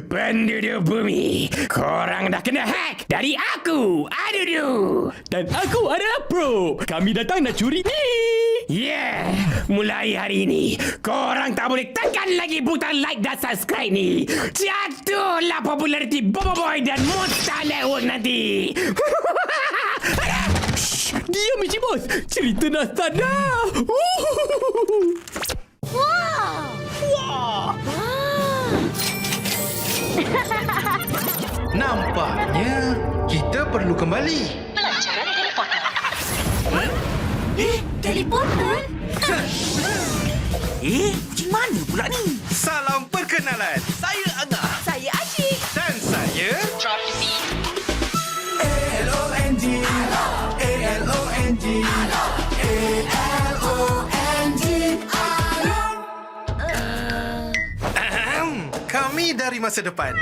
Penduduk bumi, korang dah kena hack dari aku, Adudu. Dan aku adalah Pro. Kami datang nak curi ni. Yeah, mulai hari ini, korang tak boleh tekan lagi butang like dan subscribe ni. Jatuhlah populariti Boboiboy dan Monster Network nanti. Diam Encik Bos. Cerita dah start dah. Nampaknya kita perlu kembali. Pelajaran teleporter. Teleporter? Macam mana pula ni? Salam perkenalan. Saya Angah. Saya Asyik. Dan saya... Drop the beat. ALONG. ALONG. Ahem. Kami dari masa depan.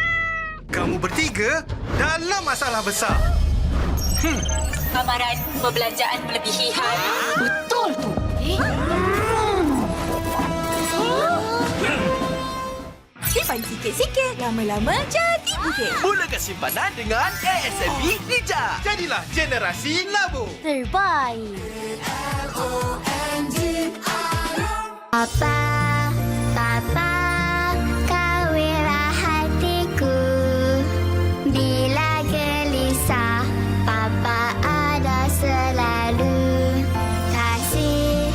Kamu bertiga dalam masalah besar. Amaran perbelanjaan melebihi had. Betul tu. Simpan sikit-sikit, lama-lama jadi bukit. Mulakan simpanan dengan ASMB Ninja. Jadilah generasi labu. Terbaik. Papa, Papa, kawinlah hatiku. Bila gelisah, Papa ada selalu. Kasih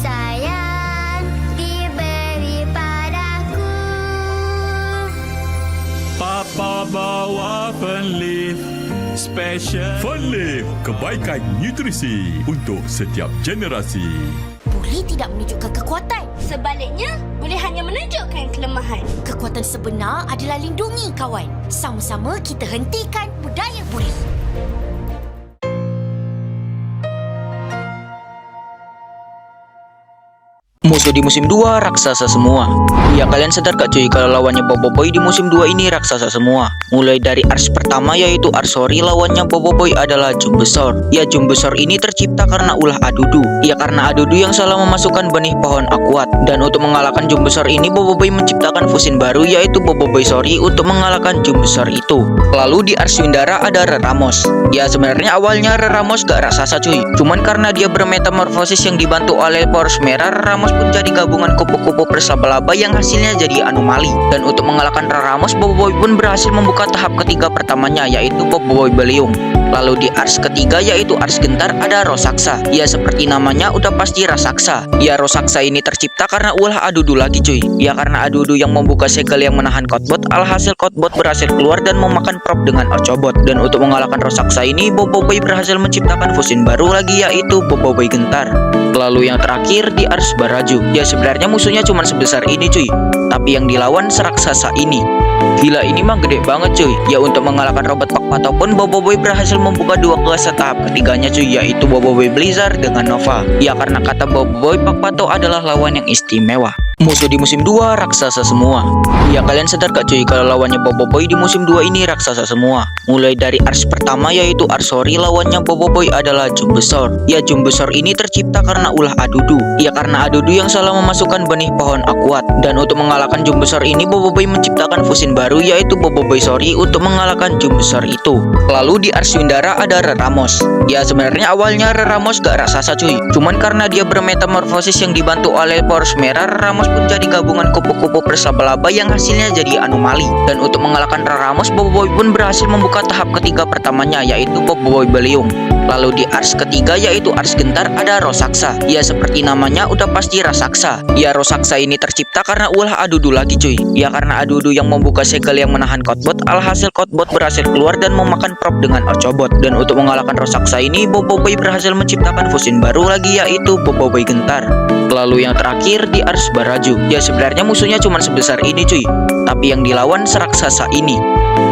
sayang diberi padaku. Papa bawa Fernleaf Special. Fernleaf, kebaikan nutrisi untuk setiap generasi. Boleh tidak menunjukkan kekuatan. Sebaliknya, boleh hanya menunjukkan kelemahan. Kekuatan sebenar adalah lindungi kawan. Sama-sama kita hentikan budaya buli. Musuh di musim 2 raksasa semua. Ya kalian sadar gak cuy kalau lawannya Boboiboy di musim 2 ini raksasa semua. Mulai dari ars pertama yaitu Arsori, lawannya Boboiboy adalah Jumbesor. Ya Jumbesor ini tercipta karena ulah Adudu. Ya karena Adudu yang salah memasukkan benih pohon akuat. Dan untuk mengalahkan Jumbesor ini Boboiboy menciptakan fusin baru yaitu Boboiboy Sori untuk mengalahkan Jumbesor itu. Lalu di ars Windara ada Reramos. Ya sebenarnya awalnya Reramos gak raksasa cuy. Cuman karena dia bermetamorfosis yang dibantu oleh poros merah, Reramos pun jadi gabungan kupu-kupu berlaba-laba yang hasilnya jadi anomali. Dan untuk mengalahkan Reramos, Boboiboy pun berhasil membuka tahap ketiga pertamanya yaitu Boboiboy Beliung. Lalu di ars ketiga yaitu ars Gentar ada Rosaksa. Ya seperti namanya udah pasti raksasa. Ya Rosaksa ini tercipta karena ulah Adudu lagi cuy. Ya karena Adudu yang membuka segel yang menahan Kotbot, alhasil Kotbot berhasil keluar dan memakan prop dengan Ocobot. Dan untuk mengalahkan Rosaksa ini Boboiboy berhasil menciptakan fusin baru lagi yaitu Boboiboy Gentar. Lalu yang terakhir di ars Baraju. Ya sebenarnya musuhnya cuma sebesar ini cuy, tapi yang dilawan seraksasa ini. Gila ini mah gede banget cuy. Ya untuk mengalahkan robot Pak Pato pun Boboiboy berhasil membuka dua kelas tahap ketiganya cuy, yaitu Boboiboy Blizzard dengan Nova. Ya karena kata Boboiboy, Pak Pato adalah lawan yang istimewa. Musuh di musim 2 raksasa semua. Ya kalian sadar gak cuy kalau lawannya Boboiboy di musim 2 ini raksasa semua. Mulai dari ars pertama yaitu Arsori, lawannya Boboiboy adalah Jumbesor. Ya Jumbesor ini tercipta karena ulah Adudu. Ya karena Adudu yang salah memasukkan benih pohon akuat. Dan untuk mengalahkan Jumbesor ini Boboiboy menciptakan fusin baru yaitu Boboiboy Sori untuk mengalahkan Jumbesor itu. Lalu di ars Windara ada Reramos. Ya sebenarnya awalnya Reramos gak raksasa cuy. Cuman karena dia bermetamorfosis yang dibantu oleh poros merah, Reramos pun jadi gabungan kupu-kupu berlaba-laba yang hasilnya jadi anomali. Dan untuk mengalahkan Reramos, Boboiboy pun berhasil membuka tahap ketiga pertamanya yaitu Boboiboy Beliung. Lalu di ars ketiga yaitu ars Gentar ada Rosaksa. Ya seperti namanya udah pasti raksasa. Ya Rosaksa ini tercipta karena ulah Adudu lagi cuy. Ya karena Adudu yang membuka segel yang menahan Kotbot, alhasil Kotbot berhasil keluar dan memakan prop dengan Ocobot. Dan untuk mengalahkan Rosaksa ini Boboiboy berhasil menciptakan fusin baru lagi yaitu Boboiboy Gentar. Lalu yang terakhir di ars Baraju. Ya sebenarnya musuhnya cuma sebesar ini cuy, tapi yang dilawan seraksasa ini.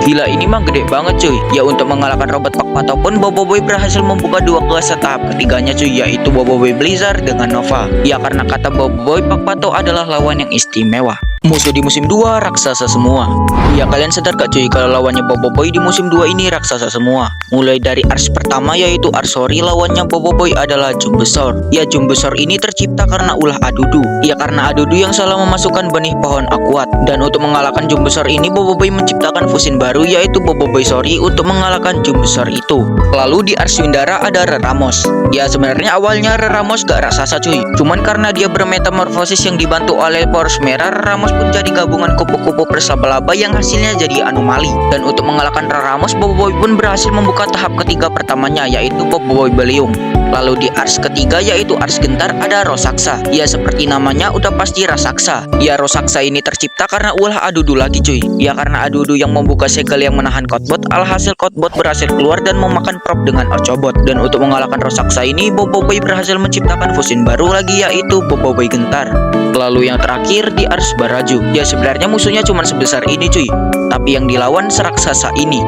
Gila ini mah gede banget cuy. Ya untuk mengalahkan robot Pak Pato pun Boboiboy berhasil membuka dua kelas tahap ketiganya cuy, yaitu Boboiboy Blizzard dengan Nova. Ya karena kata Boboiboy, Pak Pato adalah lawan yang istimewa. Musuh di musim 2 raksasa semua. Ya kalian sadar gak cuy kalau lawannya Boboiboy di musim 2 ini raksasa semua. Mulai dari ars pertama yaitu Arsori, lawannya Boboiboy adalah Jumbesor. Ya Jumbesor ini tercipta karena ulah Adudu. Ya karena Adudu yang salah memasukkan benih pohon akuat. Dan untuk mengalahkan Jumbesor ini Boboiboy menciptakan fusin baru yaitu Boboiboysori untuk mengalahkan Jumbesor itu. Lalu di ars Yundara ada Reramos. Ya sebenarnya awalnya Reramos gak raksasa cuy. Cuman karena dia bermetamorfosis yang dibantu oleh poros merah, Reramos pun jadi gabungan kupu-kupu berlaba-laba yang hasilnya jadi anomali. Dan untuk mengalahkan Reramos, Boboiboy pun berhasil membuka tahap ketiga pertamanya yaitu Boboiboy Beliung. Lalu di ars ketiga yaitu ars Gentar ada Rosaksa. Ya seperti namanya udah pasti raksasa. Ya Rosaksa ini tercipta karena ulah Adudu lagi cuy. Ya karena Adudu yang membuka segel yang menahan Kotbot, alhasil Kotbot berhasil keluar dan memakan prop dengan Ocobot. Dan untuk mengalahkan Rosaksa ini Boboiboy berhasil menciptakan fusin baru lagi yaitu Boboiboy Gentar. Lalu yang terakhir di ars Baraju. Ya sebenarnya musuhnya cuma sebesar ini cuy, tapi yang dilawan seraksasa ini.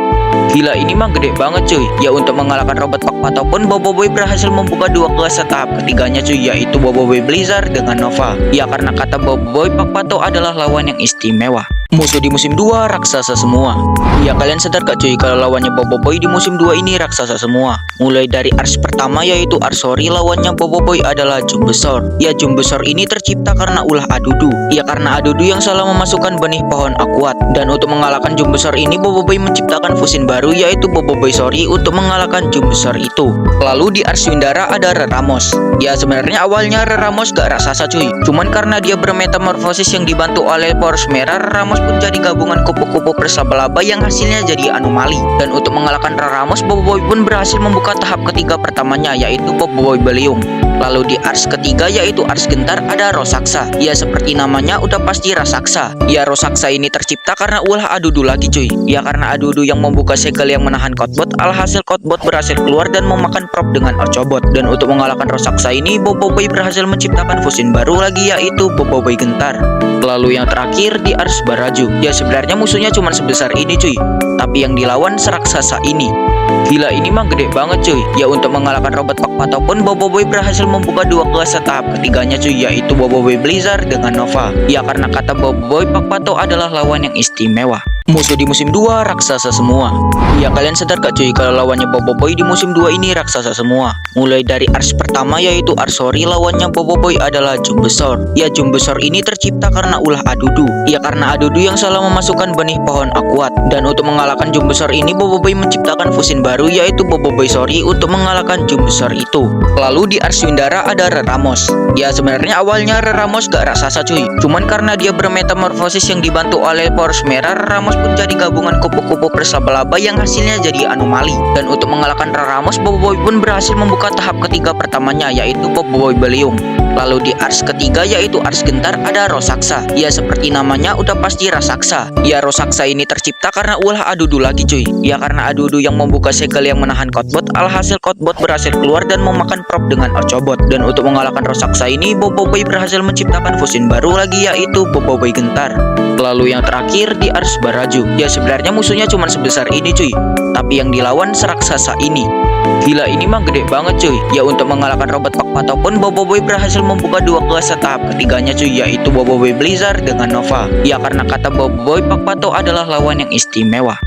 Gila ini mah gede banget cuy. Ya untuk mengalahkan robot Pak Pato pun Boboiboy berhasil membuka dua kelas tahap ketiganya cuy, yaitu Boboiboy Blizzard dengan Nova. Ya karena kata Boboiboy, Pak Pato adalah lawan yang istimewa. Musuh di musim 2 raksasa semua. Ya kalian sadar gak cuy kalau lawannya Boboiboy di musim 2 ini raksasa semua. Mulai dari ars pertama yaitu Arsori, lawannya Boboiboy adalah Jumbesor. Ya Jumbesor ini tercipta karena ulah Adudu. Ya karena Adudu yang salah memasukkan benih pohon akuat. Dan untuk mengalahkan Jumbesor ini Boboiboy menciptakan fusin baru yaitu Boboiboysori untuk mengalahkan Jumbesor itu. Lalu di ars Yundara ada Reramos. Ya sebenarnya awalnya Reramos gak raksasa cuy. Cuman karena dia bermetamorfosis yang dibantu oleh poros merah, Reramos pun jadi gabungan kupu-kupu berlaba-laba yang hasilnya jadi anomali. Dan untuk mengalahkan Reramos, Boboiboy pun berhasil membuka tahap ketiga pertamanya yaitu Boboiboy Beliung. Lalu di ars ketiga yaitu ars Gentar ada Rosaksa. Ya seperti namanya udah pasti raksasa. Ya Rosaksa ini tercipta karena ulah Adudu lagi cuy. Ya karena Adudu yang membuka segel yang menahan Kotbot, alhasil Kotbot berhasil keluar dan memakan prop dengan Ocobot. Dan untuk mengalahkan Rosaksa ini Boboiboy berhasil menciptakan fusin baru lagi yaitu Boboiboy Gentar. Lalu yang terakhir di ars Baraju. Ya sebenarnya musuhnya cuma sebesar ini cuy, tapi yang dilawan seraksasa ini. Gila ini mah gede banget cuy. Ya untuk mengalahkan robot Pak Pato pun Boboiboy berhasil membuka dua kelas tahap ketiganya cuy, yaitu Boboiboy Blizzard dengan Nova. Ya karena kata Boboiboy, Pak Pato adalah lawan yang istimewa. Musuh di musim 2 raksasa semua. Ya kalian sadar gak cuy kalau lawannya Boboiboy di musim 2 ini raksasa semua. Mulai dari ars pertama yaitu Arsori, lawannya Boboiboy adalah Jumbesor. Ya Jumbesor ini tercipta karena ulah Adudu. Ya karena Adudu yang salah memasukkan benih pohon akuat. Dan untuk mengalahkan Jumbesor ini Boboiboy menciptakan fusin baru yaitu Boboiboysori untuk mengalahkan Jumbesor itu. Lalu di ars Yundara ada Reramos. Ya sebenarnya awalnya Reramos gak raksasa cuy. Cuman karena dia bermetamorfosis yang dibantu oleh poros merah, Reramos pun jadi gabungan kupu-kupu berlaba-laba yang hasilnya jadi anomali. Dan untuk mengalahkan Reramos, Boboiboy pun berhasil membuka tahap ketiga pertamanya yaitu Boboiboy Beliung. Lalu di ars ketiga yaitu ars Gentar ada Rosaksa. Ya seperti namanya udah pasti raksasa. Ya Rosaksa ini tercipta karena ulah Adudu lagi cuy. Ya karena Adudu yang membuka segel yang menahan Kotbot, alhasil Kotbot berhasil keluar dan memakan prop dengan Ocobot. Dan untuk mengalahkan Rosaksa ini Boboiboy berhasil menciptakan fusin baru lagi yaitu Boboiboy Gentar. Lalu yang terakhir di ars Baraju. Ya sebenarnya musuhnya cuma sebesar ini cuy, tapi yang dilawan seraksasa ini. Gila ini mah gede banget cuy. Ya untuk mengalahkan robot Pak Pato pun Boboiboy berhasil membuka dua kelas tahap ketiganya cuy, yaitu Boboiboy Blizzard dengan Nova. Ya karena kata Boboiboy, Pak Pato adalah lawan yang istimewa.